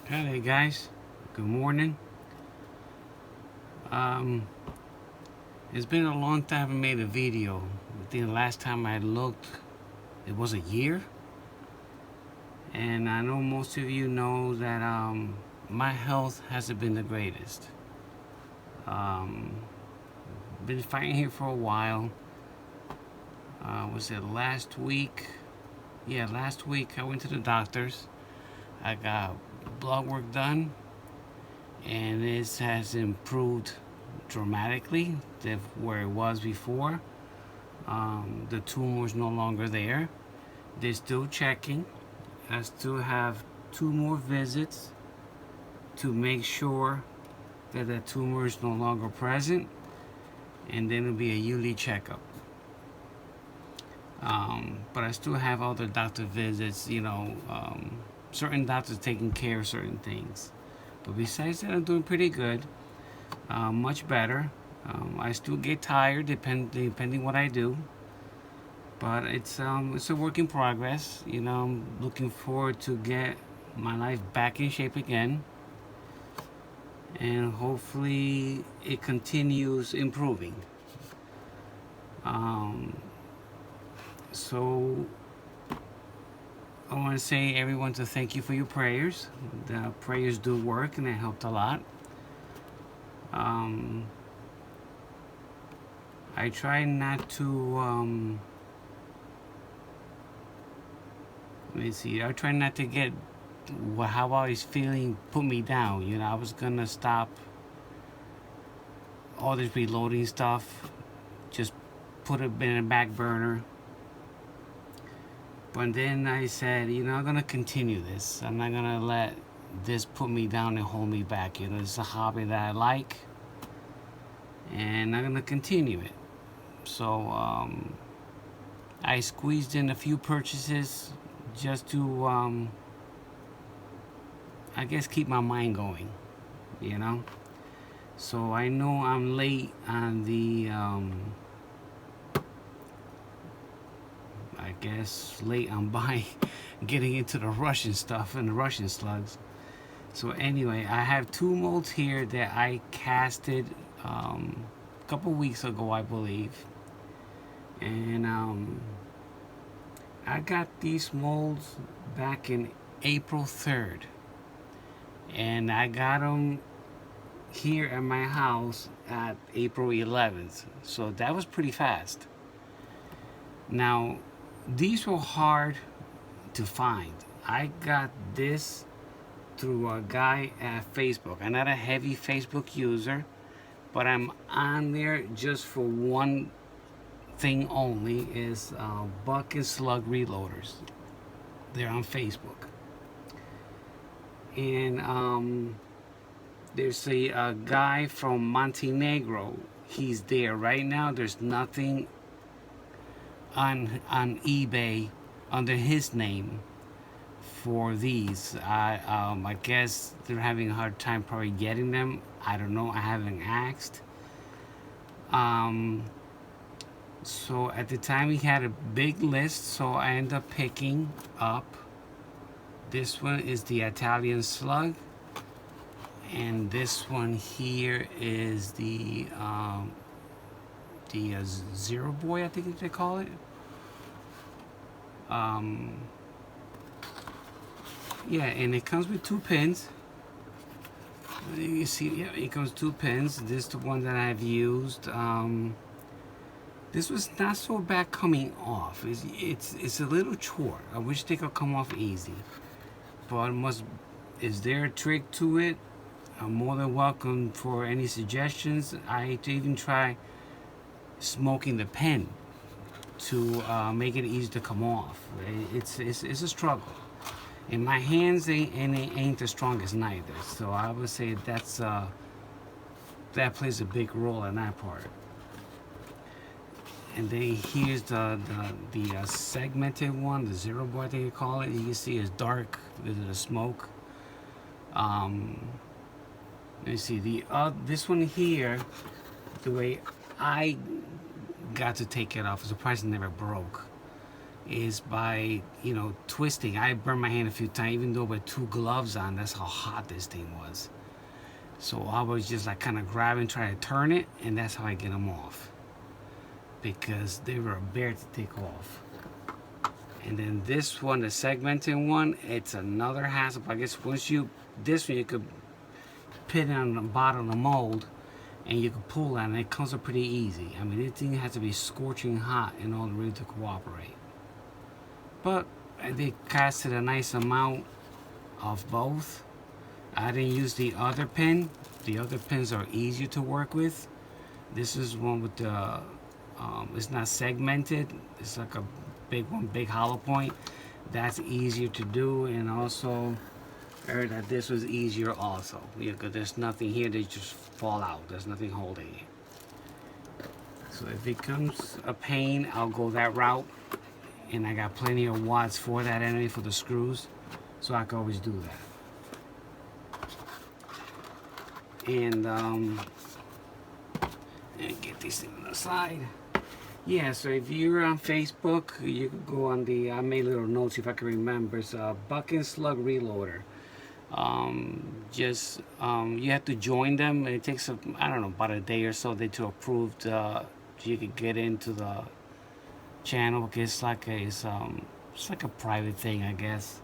Hey guys, good morning. Um, it's been a long time I made a video. I think the last time I looked, it was a year. And I know most of you know that my health hasn't been the greatest. Um, been fighting here for a while. Was it last week? Yeah, last week I went to the doctors. I got blood work done, and this has improved dramatically than where it was before. The tumor's no longer there. They're still checking. I still have 2 more visits to make sure that the tumor is no longer present, and then it'll be a yearly checkup. But I still have other doctor visits, certain doctors taking care of certain things. But besides that, I'm doing pretty good, much better. I still get tired depending what I do, but it's a work in progress. I'm looking forward to get my life back in shape again, and hopefully it continues improving. So I want to say everyone to thank you for your prayers. The prayers do work, and it helped a lot. I try not to let me see. I try not to get how I was feeling put me down. I was gonna stop all this reloading stuff, just put it in a back burner. But then I said, I'm gonna continue this. I'm not gonna let this put me down and hold me back. It's a hobby that I like, and I'm gonna continue it. So I squeezed in a few purchases just to, I guess, keep my mind going. So I know I'm late on the, I guess, late on buying, getting into the Russian stuff and the Russian slugs. So anyway, I have 2 molds here that I casted a couple weeks ago, I believe. And I got these molds back in April 3rd. And I got them here at my house at April 11th. So that was pretty fast. Now, these were hard to find. I got this through a guy at Facebook. I'm not a heavy Facebook user, but I'm on there just for one thing only, is Buck and Slug Reloaders. They're on Facebook. And there's a guy from Montenegro. He's there right now. There's nothing on eBay under his name for these. I guess they're having a hard time probably getting them. I don't know. I haven't asked. So at the time he had a big list, so I ended up picking up. This one is the Italian Slug, and this one here is the Zero Boy, I think they call it. Yeah, and it comes with 2 pins. You see, yeah, it comes 2 pins. This is the one that I've used. This was not so bad coming off. It's a little chore. I wish they could come off easy. But is there a trick to it? I'm more than welcome for any suggestions. I even try smoking the pen to make it easy to come off. It's a struggle. And my hands ain't the strongest neither. So I would say that plays a big role in that part. And then here's the segmented one, the Zero Boy, I think you call it. You can see it's dark because of the smoke. Let me see this one here. The way I got to take it off, I'm surprised it never broke. is by, you know, twisting. I burned my hand a few times, even though with 2 gloves on. That's how hot this thing was. So I was just like kind of grabbing, trying to turn it, and that's how I get them off, because they were a bear to take off. And then this one, the segmented one, it's another hassle. I guess once you, this one you could pin it on the bottom of the mold, and you can pull that, and it comes up pretty easy. I mean, this thing has to be scorching hot in order really to cooperate. But they casted a nice amount of both. I didn't use the other pin. The other pins are easier to work with. This is one with the, it's not segmented. It's like a big one, big hollow point. That's easier to do, and also heard that this was easier also. Yeah, because there's nothing here, they just fall out. There's nothing holding it. So if it becomes a pain, I'll go that route. And I got plenty of wads for that anyway, for the screws, so I can always do that. And get these things on the side. Yeah, so if you're on Facebook, you can go on the, I made little notes if I can remember. It's a Buck and Slug Reloader. You have to join them. It takes, I don't know, about a day or so to approve you can get into the channel. It's like it's like a private thing, I guess.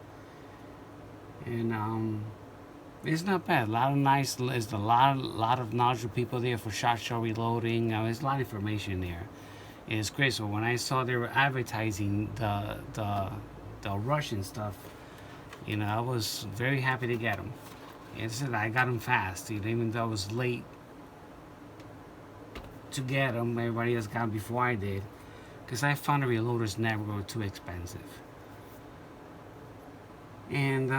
And it's not bad. A lot of nice, there's a lot of knowledgeable people there for SHOT Show reloading. There's a lot of information there. And it's great. So when I saw they were advertising the Russian stuff, you know, I was very happy to get them. And I got them fast, you know, even though I was late to get them. Everybody else got them before I did, because I found the reloaders never were too expensive. And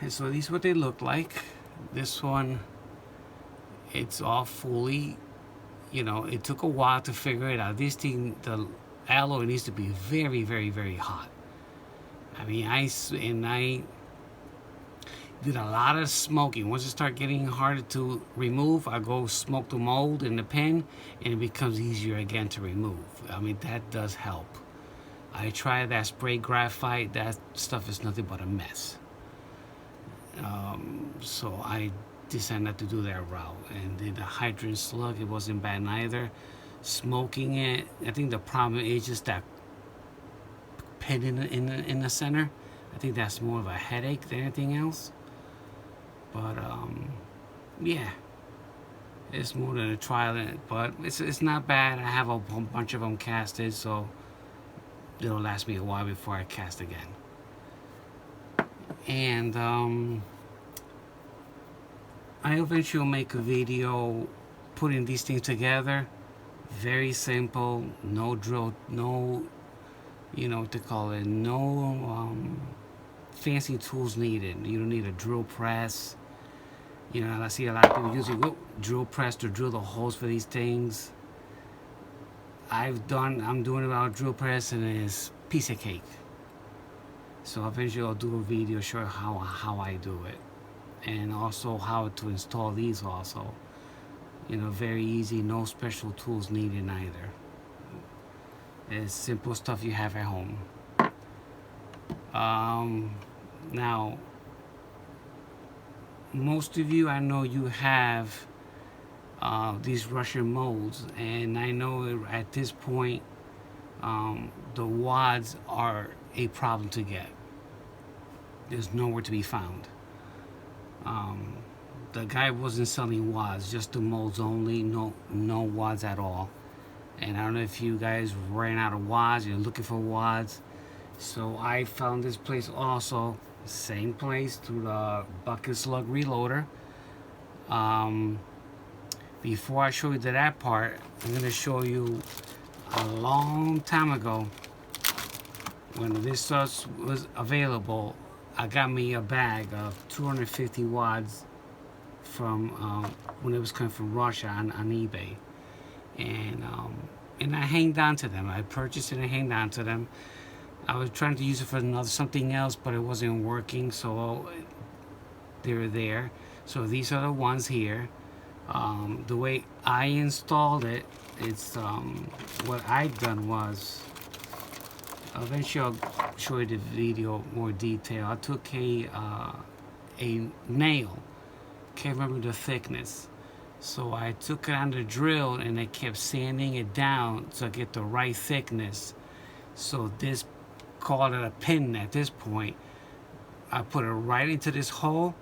so these are what they look like. This one, it's all fully, you know, it took a while to figure it out. This thing, the alloy needs to be very, very, very hot. I mean, I did a lot of smoking. Once it started getting harder to remove, I go smoke the mold in the pen, and it becomes easier again to remove. I mean, that does help. I tried that spray graphite. That stuff is nothing but a mess. So I decided not to do that route. And then the Hydrant Slug, it wasn't bad neither. Smoking it, I think the problem is just that pin in the center. I think that's more of a headache than anything else. But yeah, it's more than a trial. But it's not bad. I have a bunch of them casted, so it'll last me a while before I cast again. And I eventually will make a video putting these things together. Very simple, no drill, no, you know what to call it, no fancy tools needed. You don't need a drill press. You know, I see a lot of people using drill press to drill the holes for these things. I'm doing it without drill press, and it's a piece of cake. So eventually I'll do a video showing how I do it, and also how to install these also. You know, very easy, no special tools needed either. It's simple stuff you have at home. Now, most of you, I know you have these Russian molds, and I know at this point the wads are a problem to get. There's nowhere to be found. The guy wasn't selling wads, just the molds only, no wads at all. And I don't know if you guys ran out of wads, you're looking for wads. So I found this place also, same place, through the Buck and Slug Reloader. Before I show you that part, I'm going to show you a long time ago, when this sauce was available, I got me a bag of 250 wads from when it was coming from Russia on eBay, and I hanged on to them. I purchased it and hanged on to them. I was trying to use it for something else, but it wasn't working, so they were there. So these are the ones here. The way I installed it, it's what I've done was Eventually I'll show you the video more detail. I took a nail, can't remember the thickness, so I took it on the drill and I kept sanding it down to get the right thickness. So this, call it a pin at this point, I put it right into this hole,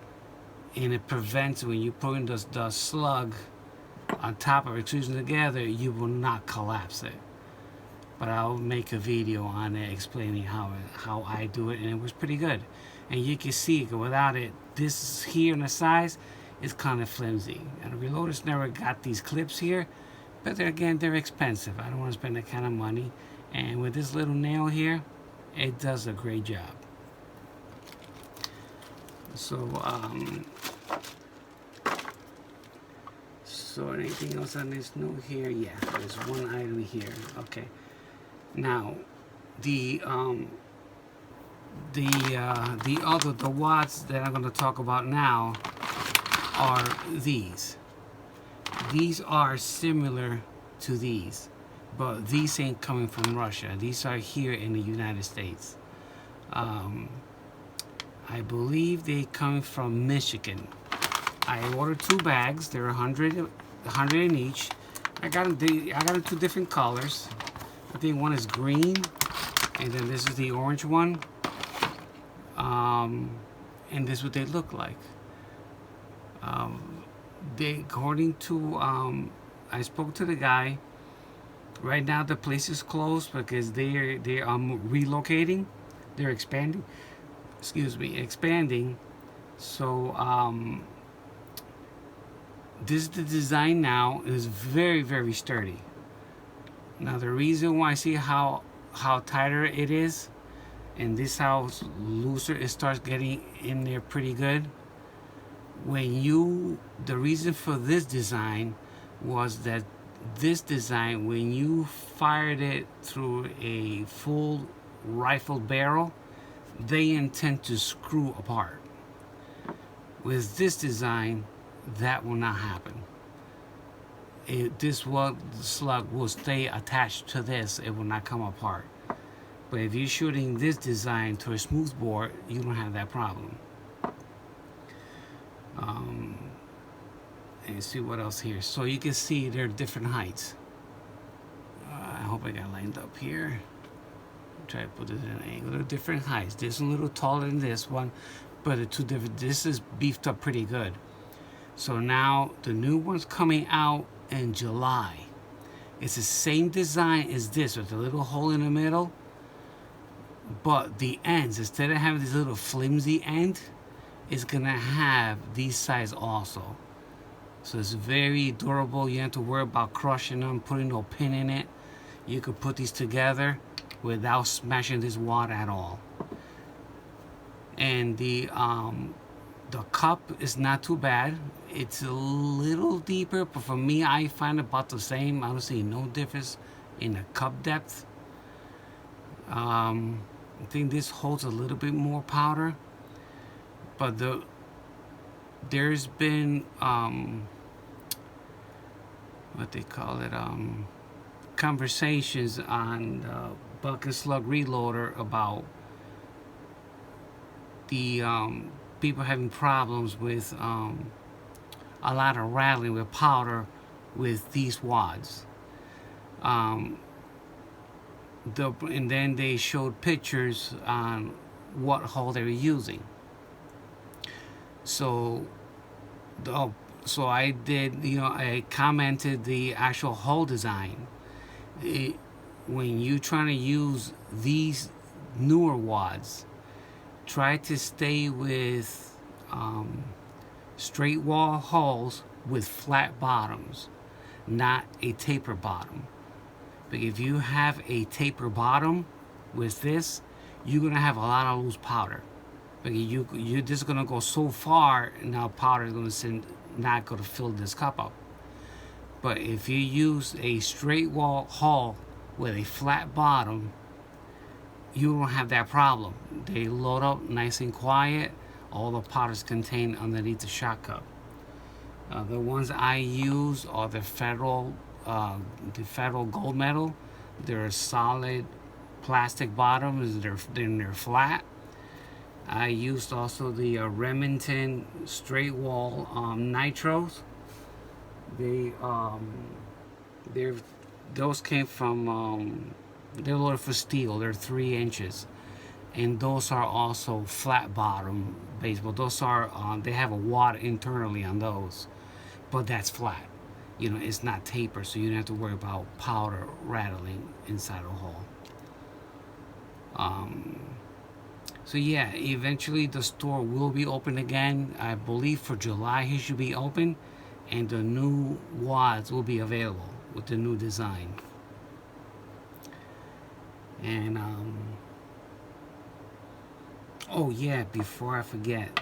and it prevents, when you put in the slug on top of it, fusing together, you will not collapse it. But I'll make a video on it explaining how I do it, and it was pretty good. And you can see without it, this here on the sides is kind of flimsy. And Reloaders never got these clips here, but they're expensive. I don't want to spend that kind of money. And with this little nail here, it does a great job. So anything else on this note here? Yeah, there's one item here. Okay. Now, the watts that I'm going to talk about now are these. These are similar to these, but these ain't coming from Russia. These are here in the United States. I believe they come from Michigan. I ordered 2 bags. They're 100 in each. I got them 2 different colors. I think one is green, and then this is the orange one. And this is what they look like. According to, I spoke to the guy. Right now the place is closed because they are relocating. They're expanding. Excuse me, expanding. So this is the design now. It is very, very sturdy. Now the reason why I see how tighter it is, and this how looser it starts getting in there pretty good. The reason for this design was that this design, when you fired it through a full rifle barrel, they intend to screw apart. With this design, that will not happen. The slug will stay attached to this. It will not come apart. But if you're shooting this design to a smoothbore, you don't have that problem. And see what else here. So you can see they're different heights. I hope I got lined up here. Try to put it in an angle. They're different heights. This one a little taller than this one, but the 2 different. This is beefed up pretty good. So now the new one's coming out in July. It's the same design as this with a little hole in the middle, but the ends, instead of having this little flimsy end, it's gonna have these sides also. So it's very durable. You don't have to worry about crushing them, putting no pin in it. You could put these together without smashing this wad at all. And the cup is not too bad. It's a little deeper, but for me, I find about the same. I don't see no difference in the cup depth. I think this holds a little bit more powder, but there's been what they call it, conversations on Buck and Slug Reloader about the people having problems with a lot of rattling with powder with these wads. And then they showed pictures on what hole they were using. So I did, I commented the actual hole design. When you're trying to use these newer wads, try to stay with straight wall holes with flat bottoms, not a taper bottom. But if you have a taper bottom with this, you're gonna have a lot of loose powder. But you're just gonna go so far, and now powder is not gonna fill this cup up. But if you use a straight wall hull with a flat bottom, you don't have that problem. They load up nice and quiet. All the powder's contained underneath the shot cup. The ones I use are the Federal gold medal. They're a solid plastic bottoms. They're flat. I used also the Remington straight wall nitros. They're those came from they're loaded for steel. They're 3 inches, and those are also flat bottom baseball. Those are they have a wad internally on those, but that's flat. You know, it's not tapered, so you don't have to worry about powder rattling inside a hole. So yeah, eventually the store will be open again. I believe for July he should be open, and the new wads will be available with the new design. And oh yeah, before I forget,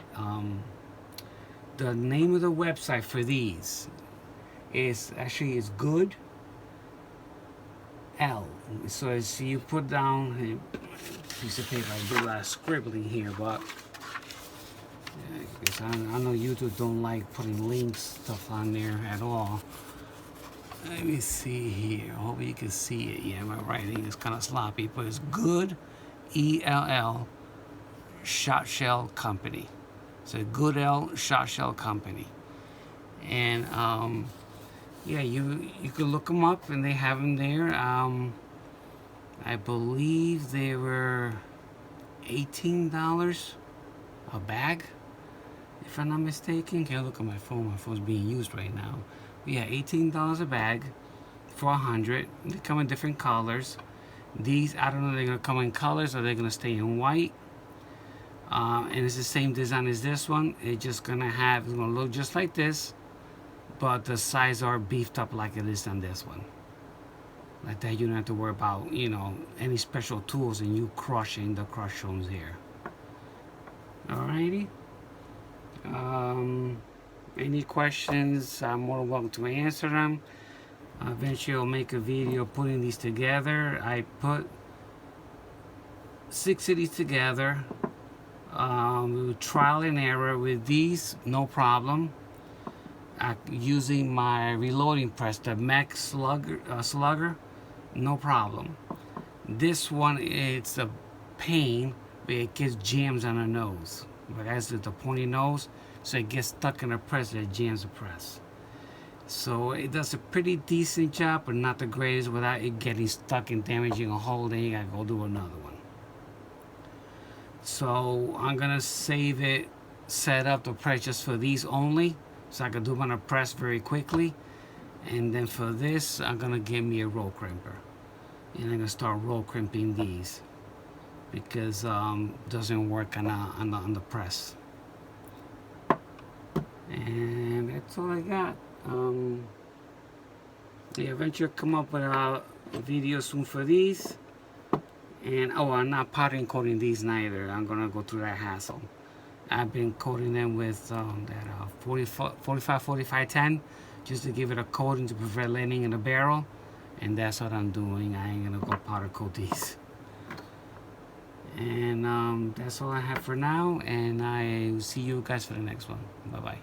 the name of the website for these is Good L. So as you put down a piece of paper, I do a lot of scribbling here, but because I know YouTube don't like putting links stuff on there at all. Let me see here. Hope you can see it. Yeah, my writing is kind of sloppy, but it's Good, E-L-L, Shot Shell Company. So Good L Shot Shell Company, and yeah, you could look them up, and they have them there. I believe they were $18 a bag, if I'm not mistaken. Can't look at my phone. My phone's being used right now. But yeah, $18 a bag for 100. They come in different colors. These, I don't know if they're gonna come in colors or they're gonna stay in white. And it's the same design as this one. It's just gonna look just like this, but the sides are beefed up like it is on this one. Like that, you don't have to worry about, you know, any special tools and you crushing the crush-ons here. Alrighty. Any questions, I'm more than welcome to answer them. Eventually I'll make a video putting these together. I put 6 of these together. Trial and error with these, no problem. Using my reloading press, the Mech Slugger, no problem. This one, it's a pain, but it gets jams on the nose. But as the pointy nose, so it gets stuck in the press and it jams the press. So it does a pretty decent job, but not the greatest without it getting stuck and damaging a hole. Then you gotta go do another one. So I'm gonna save it, set up the press just for these only, so I can do them on a press very quickly. And then for this, I'm gonna get me a roll crimper, and I'm gonna start roll crimping these because doesn't work on the press. And that's all I got. Yeah, eventually I'll come up with a video soon for these. And oh, I'm not powdering coating these neither. I'm gonna go through that hassle. I've been coating them with that 45-45-10 just to give it a coating to prevent landing in the barrel, and that's what I'm doing. I ain't gonna go powder coat these. And that's all I have for now, and I see you guys for the next one. Bye bye.